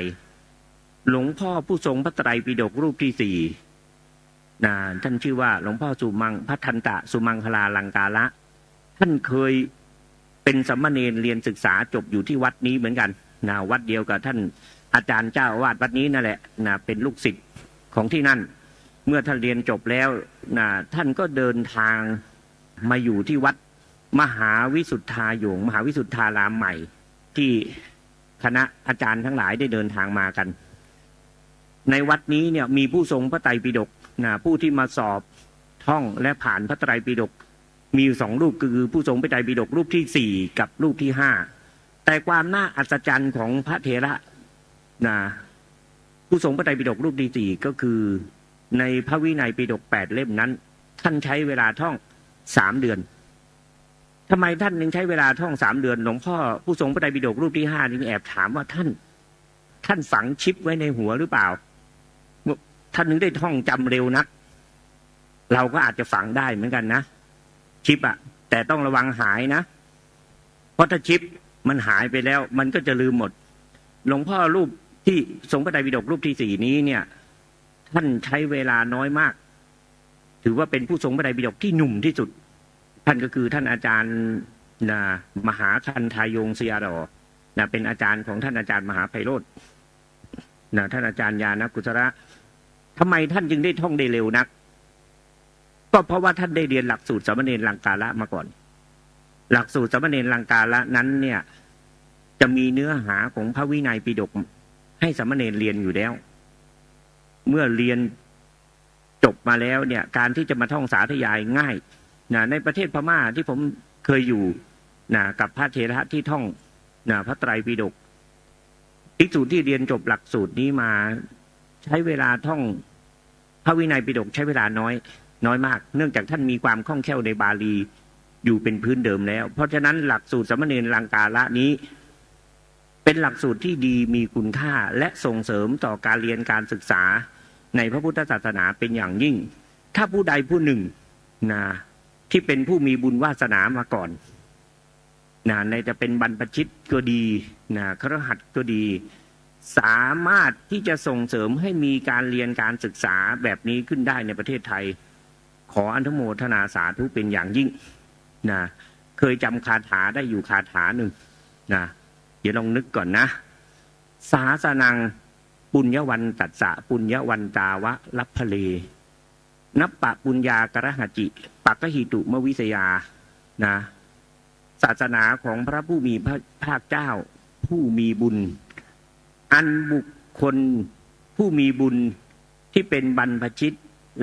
หลวงพ่อผู้ทรงพระไตรปิฎกรูปที่4ท่านชื่อว่าหลวงพ่อพัทธันตะสุมังคลาลังกาละท่านเคยเป็นสามเณรเรียนศึกษาจบอยู่ที่วัดนี้เหมือนกันวัดเดียวกับท่านอาจารย์เจ้าอาวาสวัดนี้นั่นแหละเป็นลูกศิษย์ของที่นั่น เมื่อท่านเรียนจบแล้วนะท่านก็เดินทางมาอยู่ที่วัดมหาวิสุทธายงมหาวิสุทธารามใหม่ที่คณะอาจารย์ทั้งหลายได้เดินทางมากันในวัดนี้เนี่ยมีผู้ทรงพระไตรปิฎกนะผู้ที่มาสอบท่องและผ่านพระไตรปิฎกมีอยู่2รูปคือผู้ทรงพระไตรปิฎกรูปที่4กับรูปที่5แต่ความน่าอัศจรรย์ของพระเถระนะผู้ทรงพระไตรปิฎกรูปที่4ก็คือในพระวินัยปิฎก8เล่มนั้นท่านใช้เวลาท่อง3 เดือนทำไมท่านยังใช้เวลาท่อง3 เดือนหลวงพ่อผู้ทรงพระไตรปิฎกรูปที่5นี่แอบถามว่าท่านฝังชิปไว้ในหัวหรือเปล่าท่านนึงได้ท่องจำเร็วนักเราก็อาจจะฝังได้เหมือนกันนะชิปอะแต่ต้องระวังหายนะเพราะถ้าชิปมันหายไปแล้วมันก็จะลืมหมดหลวงพ่อรูปที่ทรงพระไตรปิฎกรูปที่4นี้เนี่ยท่านใช้เวลาน้อยมากถือว่าเป็นผู้ทรงพระไตรปิฎกที่หนุ่มที่สุดท่านก็คือท่านอาจารย์มหาคันธายงศิยารอเป็นอาจารย์ของท่านอาจารย์มหาไพโรจน์ท่านอาจารย์ญาณกุศลทำไมท่านจึงได้ท่องได้เร็วนักก็เพราะว่าท่านได้เรียนหลักสูตรสามเณรลังกาละมาก่อนหลักสูตรสามเณรลังกาละนั้นเนี่ยจะมีเนื้อหาของพระวินัยปิฎกให้สามเณรเรียนอยู่แล้วเมื่อเรียนจบมาแล้วเนี่ยการที่จะมาท่องสาธยายง่ายในประเทศพม่าที่ผมเคยอยู่กับพระเถระที่ท่องพระไตรปิฎกภิกษุที่เรียนจบหลักสูตรนี้มาใช้เวลาท่องพระวินัยปิฎกใช้เวลาน้อยมากเนื่องจากท่านมีความคล่องแคล่วในบาลีอยู่เป็นพื้นเดิมแล้วเพราะฉะนั้นหลักสูตรสามเณรลังกาละนี้เป็นหลักสูตรที่ดีมีคุณค่าและส่งเสริมต่อการเรียนการศึกษาในพระพุทธศาสนาเป็นอย่างยิ่งถ้าผู้ใดผู้หนึ่งที่เป็นผู้มีบุญวาสนามาก่อนในจะเป็นบรรพชิตก็ดีคฤหัสถ์ก็ดีสามารถที่จะส่งเสริมให้มีการเรียนการศึกษาแบบนี้ขึ้นได้ในประเทศไทยขออนุโมทนาสาธุเป็นอย่างยิ่งเคยจำคาถาได้อยู่คาถาหนึ่งเดี๋ยวลองนึกก่อนนะสาสนังปุญญวันตัสสะปุญญวันตาวะลัพพเลนัปปะปุญญากระหจิปักกหิตุมวิสยาศาสนาของพระผู้มีพระภาคเจ้าผู้มีบุญอันบุคคลผู้มีบุญที่เป็นบรรพชิต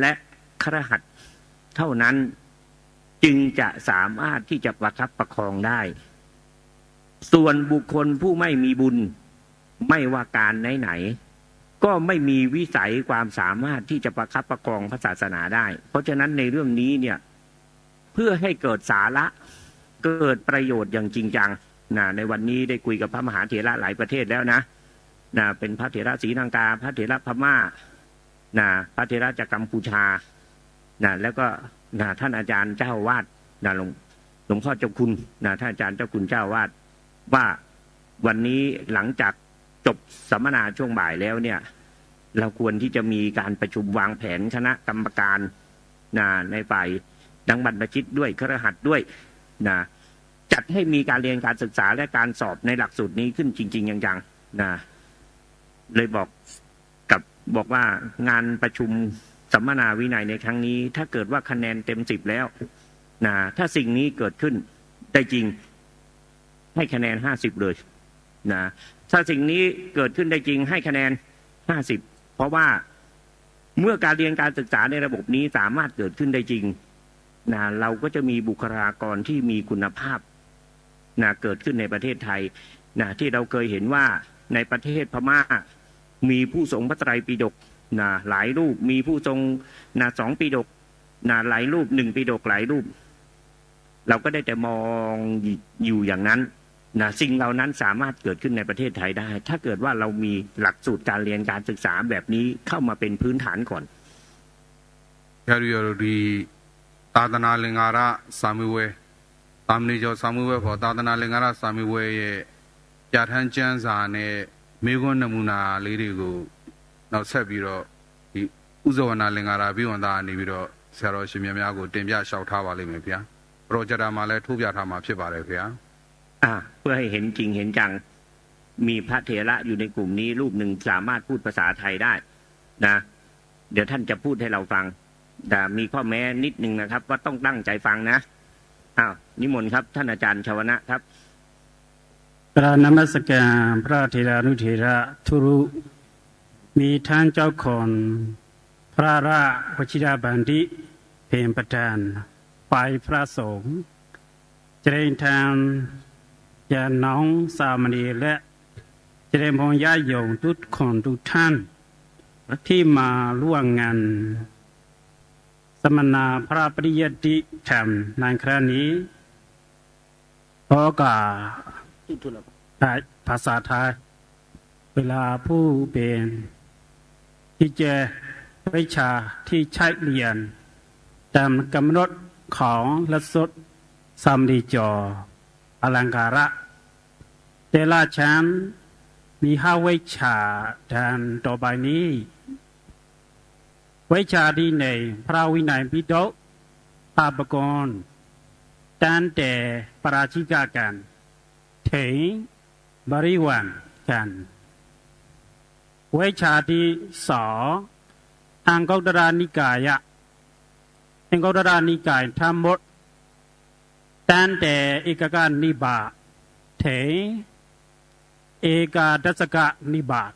และคฤหัสถ์เท่านั้นจึงจะสามารถที่จะประคับประคองได้ส่วนบุคคลผู้ไม่มีบุญไม่ว่าการไหนก็ไม่มีวิสัยความสามารถที่จะประคับประคองพระศาสนาได้เพราะฉะนั้นในเรื่องนี้เนี่ยเพื่อให้เกิดสาระเกิดประโยชน์อย่างจริงจังในวันนี้ได้คุยกับพระมหาเถระหลายประเทศแล้วนะเป็นพระเถระศรีลังกาพระเถระพม่าพระเถระจากกัมพูชาแล้วก็ท่านอาจารย์เจ้าวาดหลวงพ่อเจ้าคุณท่านอาจารย์เจ้าคุณเจ้าวาดว่าวันนี้หลังจากจบสัมมนาช่วงบ่ายแล้วเนี่ยเราควรที่จะมีการประชุมวางแผนคณะกรรมการในฝ่ายดังบรรพชิตด้วยคฤหัสถ์ด้วยจัดให้มีการเรียนการศึกษาและการสอบในหลักสูตรนี้ขึ้นจริงๆจังๆเลยบอกว่างานประชุมสัมมนาวินัยในครั้งนี้ถ้าเกิดว่าคะแนนเต็ม10แล้วถ้าสิ่งนี้เกิดขึ้นได้จริงให้คะแนน50เลยถ้าสิ่งนี้เกิดขึ้นได้จริงให้คะแนน50เพราะว่าเมื่อการเรียนการศึกษาในระบบนี้สามารถเกิดขึ้นได้จริงเราก็จะมีบุคลากรที่มีคุณภาพเกิดขึ้นในประเทศไทยที่เราเคยเห็นว่าในประเทศพม่ามีผู้ทรงพระไตรปิฎกหลายรูปมีผู้ทรง2ปิฎกหลายรูป1ปิฎกหลายรูปเราก็ได้แต่มองอยู่อย่างนั้นสิ่งเหล่านั้นสามารถเกิดขึ้นในประเทศไทยได้ถ้าเกิดว่าเรามีหลักสูตรการเรียนการศึกษาแบบนี้เข้ามาเป็นพื้นฐานก่อนดีตาตนาลิงการะสามิเวตามนี้จะสามิเวพอตาตนาลิงการะสามิเวจะทันเจนสาเนี่ยมีคนนำมุนาลีดีกูเราเสพบีโรอุจวนาลิงการะบิวันตานี่บีโรเสร็จแล้วชิมยากูเต็มยาชาวท่าวาลีไม่เพียงโปรเจกต์มาเลยทุกอย่างทำมาเพียบเลยเพียงเพื่อให้เห็นจริงเห็นจังมีพระเถระอยู่ในกลุ่มนี้รูปหนึ่งสามารถพูดภาษาไทยได้ เดี๋ยวท่านจะพูดให้เราฟังแต่มีข้อแม้นิดนึงนะครับว่าต้องตั้งใจฟังนะอ้าวนิมนต์ครับท่านอาจารย์ชวนะครับกราบนมัสการพระเถรานุเถระทุรุมีท่านเจ้าของพระราชวชิราบัณฑิตเพมประธานฝ่ายพระสงฆ์เจริญธรรมญาน้องสามเณรและเจริญพงญาติโยมทุกคนทุกท่านที่มาร่วมงานสัมมนาพระปริยัติธรรมในครั้งนี้ขอกล่าวภาษาไทยเวลาผู้เป็นที่เจวิชาที่ใช้เรียนตามกำหนดของลักษณะสามดีจออลังการะแต่ละชั้นมี5วิชาดังต่อไปนี้วิชาที่ในพระวินัยปิฎกปาปกรณ์ตั้งแต่ปราชิกกันถึงบริวารกันวิชาที่2อังคุตระนิกายะอังคุตระนิกายทั้งหมดตั้งแต่เอกกนิบาตถึงเอกดัสกนิบาต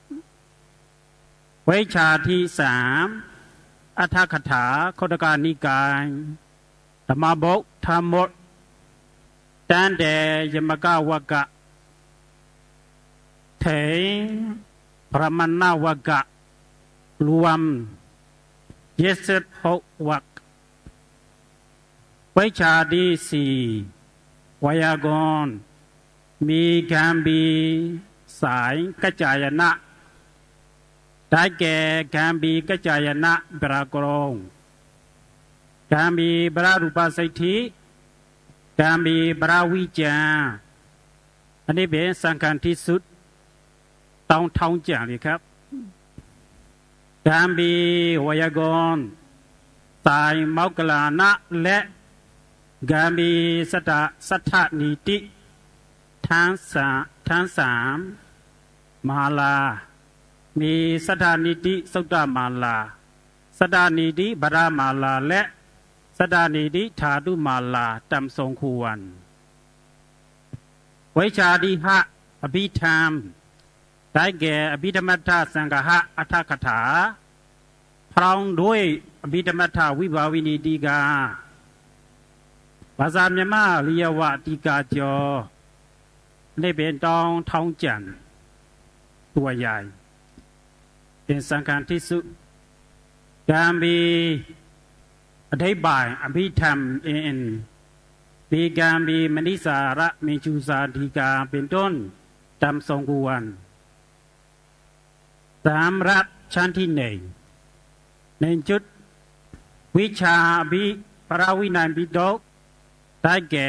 วิชาที่3อัฏฐกถาคุตกานิกายธรรมบททั้งหมดตั้งแต่ยมกาวกะถึงพระมณาวกะรวม26วรรควิชาที่4ไวยากรณ์มีการบีสายกัจจายนะได้แก่การบีกัจจายนะปรากรงการบีบรารูปสิทธิการบีบราวิจาอันนี้เป็นสำคัญที่สุดต้องท่องจำเลยครับการบีไวยากรณ์สายมกลานะและการบีสัทธานิติทั้งสามมาลามีสัทธานิติสุตตมาลาสัทธานิติบรามาลาและสัทธานิติธาตุมาลาตามทรงควรวิชาที่5อภิธรรมได้แก่อภิธรรมทสังฆะอัฏฐกถาพร้อมด้วยอภิธรรมทวิภาวินีติกาภาษาเมียนมาเรียกว่าติกาจอได้เป็นต้องท่องจำตัวใหญ่เป็นสำคัญที่สุดการมีอธิบายอภิธรรมมีการมีมณิสาระมีชูสาธิกาเป็นต้นตามทรงควร3รัฐชั้นที่1ในจุดวิชาภิพระวินัยปิฎกได้แก่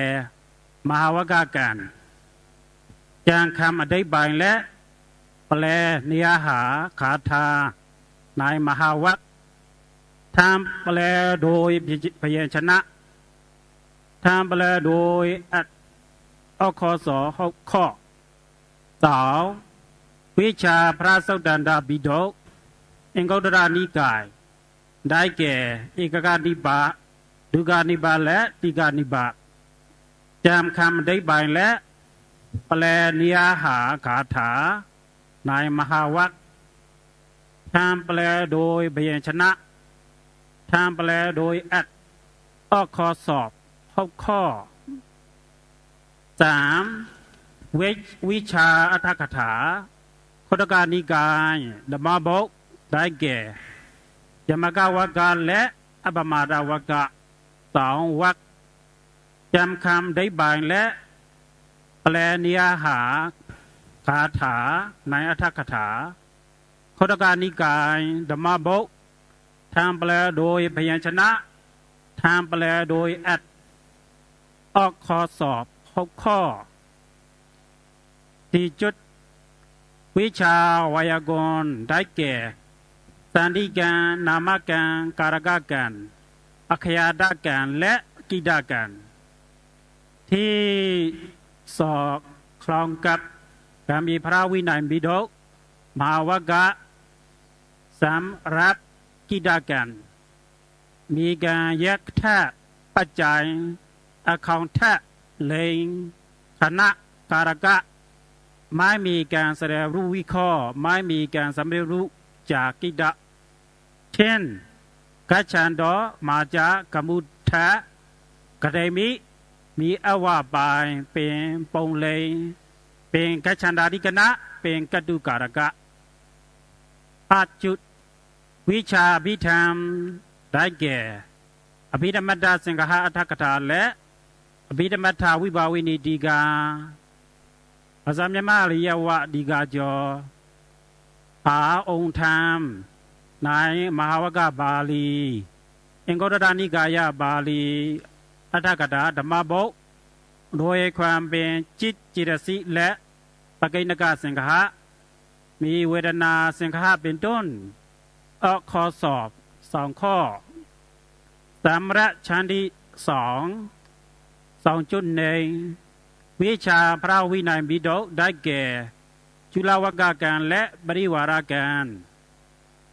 มหาวกาการจางคำอธิบายและแปลเนื้อหาคาถาในมหาวัคทำแปลโดยพยัญชนะทำแปลโดยอคส6ข้อ2วิชาพระสักดันดาบิดกอังคุตระนิกายได้แก่เอกกนิบาตดุกานิบาตและติกานิบาตจำคำอธิบายและแปลเนื้อหาคาถาในมหาวัคทำแปลโดยพยัญชนะทำแปลโดยข้อสอบ6ข้อ3วิชาอัฏฐกถาคุตกานิกายธรรมบทได้แก่ยมกาวกะและอัปมาดาวกะ2วรรคจำคำได้บายและแปลเนื้อหาคาถาในอัฏฐกถาคุตกานิกายธรรมบททำแปลโดยพยัญชนะทำแปลโดยออกข้อสอบ6ข้อที่จุดวิชาไวยากรณ์ได้แก่สันติการนามการการกการอัคยาดการและกิดาการที่สอบคล้องกับการมีพระวินัยปิฎกมหาวกะสำหรับ กิจกันมีการแยกแทะปัจจัยอาคาวแทะเลงคณะการกะไม่มีการแสดงรู้วิเคราะห์ไม่มีการสำเร็จรู้จากกิจเช่นกัจฉันดอมาจากกมุทะกระไดมีอวาบายเป็นปงเลงเป็นกัจฉันดาดิกนะเป็นกัตุการกะปัจจุวิชาพิธรรมได้แก่อภิธรรมตาสิงหะอัฏฐกถาและอภิธรรมตาวิภาวินิดีกาภาษาเมียนมาเรียกว่าดีกาจอหาองค์ธรรมในมหาวกะบาลีเองก็ดานิกายะบาลีอัฏฐกถาธรรมบทโดยความเป็นจิตจิตสิและปกิณกสิงหะมีเวทนาสิงหะเป็นต้นข้อสอบ2 ข้อสำระชั้นที่2.1 วิชาพระวินัยบิดกได้แก่จุลวกการและบริวารการ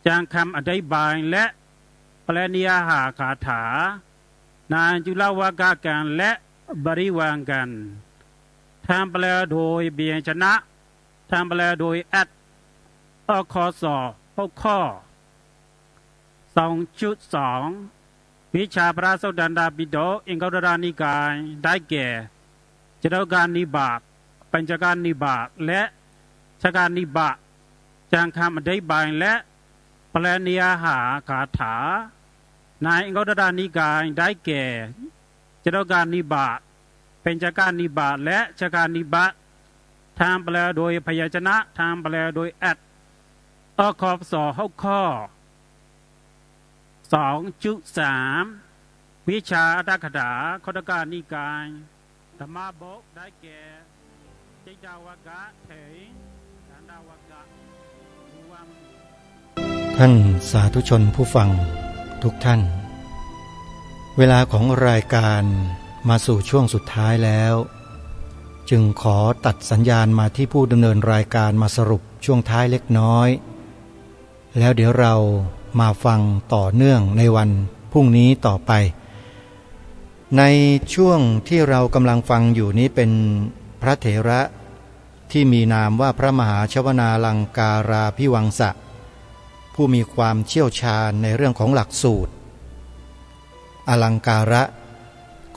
จางคำอธิบายและแปลเนื้อหาคาถานานจุลวกการและบริวารกันทำแปลโดยเบียชนะทำแปลโดยอัดข้อสอบ6 ข้อ2.2 วิชาพระโสดันดาปิฎกอิงคดรานิกายได้แก่จตุการนิบาตปัญจการนิบาตและชกการนิบาตจางคำอธิบายและแปลเนื้อหาคาถาในอิงคดรานิกายได้แก่จตุการนิบาตปัญจการนิบาตและชกการนิบาตทำแปลโดยพยัญชนะทำแปลโดยอัดข้อสอบ6 ข้อ2.3 วิชาอัตถกถาคตกานิกายธรรมบทได้แก่จิตาวกะเถสันดาวกะรวม ท่านสาธุชนผู้ฟังทุกท่าน เวลาของรายการมาสู่ช่วงสุดท้ายแล้ว จึงขอตัดสัญญาณมาที่ผู้ดำเนินรายการมาสรุปช่วงท้ายเล็กน้อยแล้วเดี๋ยวเรามาฟังต่อเนื่องในวันพรุ่งนี้ต่อไปในช่วงที่เรากำลังฟังอยู่นี้เป็นพระเถระที่มีนามว่าพระมหาชวนาลังการาภิวังสะผู้มีความเชี่ยวชาญในเรื่องของหลักสูตรอลังการะ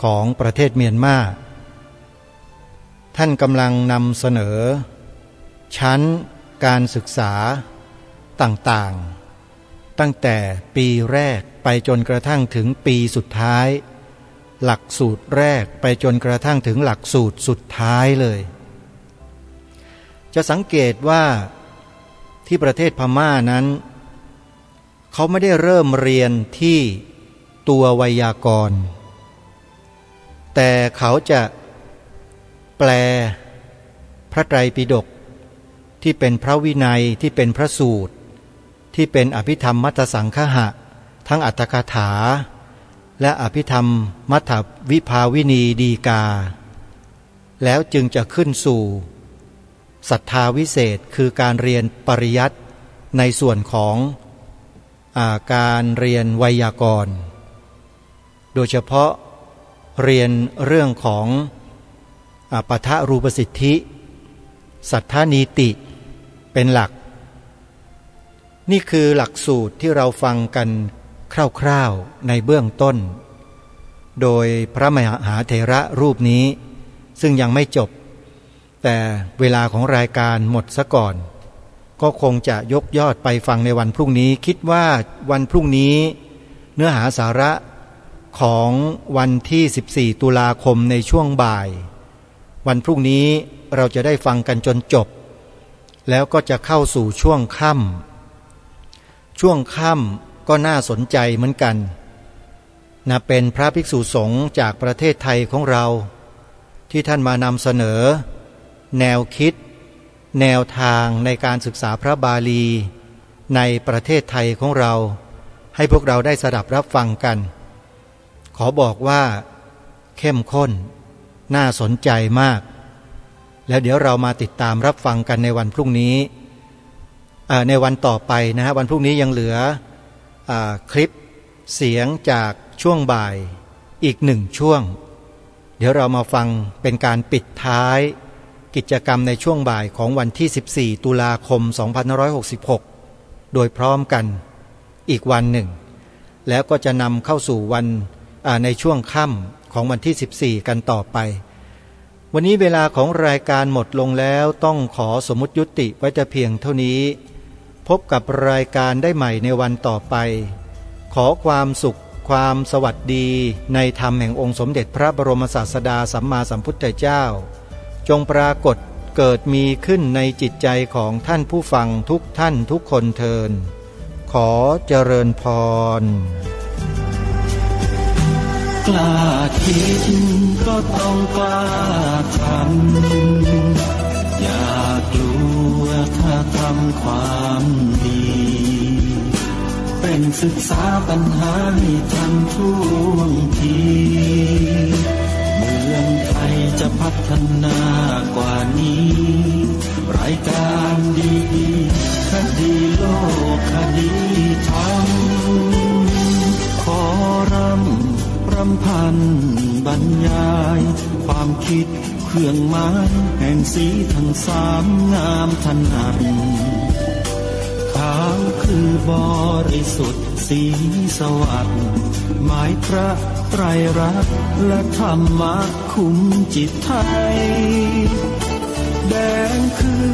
ของประเทศเมียนมาท่านกำลังนำเสนอชั้นการศึกษาต่างๆตั้งแต่ปีแรกไปจนกระทั่งถึงปีสุดท้ายหลักสูตรแรกไปจนกระทั่งถึงหลักสูตรสุดท้ายเลยจะสังเกตว่าที่ประเทศพม่านั้นเขาไม่ได้เริ่มเรียนที่ตัวไวยากรณ์แต่เขาจะแปลพระไตรปิฎกที่เป็นพระวินัยที่เป็นพระสูตรที่เป็นอภิธรรมมัทธสังคหะทั้งอัตถกถาและอภิธรรมมัทธวิภาวินีดีกาแล้วจึงจะขึ้นสู่ศรัทธาวิเศษคือการเรียนปริยัติในส่วนของการเรียนไวยากรณ์โดยเฉพาะเรียนเรื่องของปทรูปสิทธิสัทธานีติเป็นหลักนี่คือหลักสูตรที่เราฟังกันคร่าวๆในเบื้องต้นโดยพระมหาเถระรูปนี้ซึ่งยังไม่จบแต่เวลาของรายการหมดซะก่อนก็คงจะยกยอดไปฟังในวันพรุ่งนี้คิดว่าวันพรุ่งนี้เนื้อหาสาระของวันที่14ตุลาคมในช่วงบ่ายวันพรุ่งนี้เราจะได้ฟังกันจนจบแล้วก็จะเข้าสู่ช่วงค่ำก็น่าสนใจเหมือนกันนะเป็นพระภิกษุสงฆ์จากประเทศไทยของเราที่ท่านมานำเสนอแนวคิดแนวทางในการศึกษาพระบาลีในประเทศไทยของเราให้พวกเราได้สดับรับฟังกันขอบอกว่าเข้มข้นน่าสนใจมากแล้วเดี๋ยวเรามาติดตามรับฟังกันในวันพรุ่งนี้ในวันต่อไปนะฮะวันพรุ่งนี้ยังเหลือ คลิปเสียงจากช่วงบ่ายอีกหนึ่งช่วงเดี๋ยวเรามาฟังเป็นการปิดท้ายกิจกรรมในช่วงบ่ายของวันที่14ตุลาคม2566โดยพร้อมกันอีกวันหนึ่งแล้วก็จะนำเข้าสู่วันในช่วงค่ำของวันที่14กันต่อไปวันนี้เวลาของรายการหมดลงแล้วต้องขอสมมุติยุติไว้แต่เพียงเท่านี้พบกับรายการได้ใหม่ในวันต่อไปขอความสุขความสวัสดีในธรรมแห่งองค์สมเด็จพระบรมศาสดาสัมมาสัมพุทธเจ้าจงปรากฏเกิดมีขึ้นในจิตใจของท่านผู้ฟังทุกท่านทุกคนเทินขอเจริญพรกล้าคิดก็ต้องกล้าทำอย่ากลัวถ้าทำความดีเป็นศึกษาปัญหาให้ทันท่วงทีเมืองไทยจะพัฒนากว่านี้รายการดีๆคดีโลกคดีธรรมขอรำพันบรรยายความคิดเครื่องหมายแห่งสีทั้งสามงามถนัดขาวคือบริสุทธิ์สีสวัสดิ์หมายพระไตรรัตน์และธรรมะคุ้มจิตไทยแดงคือ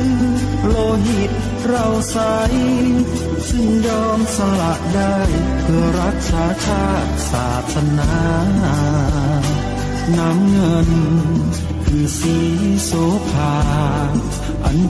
โลหิตเราใสซึ่งยอมสละได้เพื่อรักษาชาติศาสนาน้ำเงินคือสีโสภา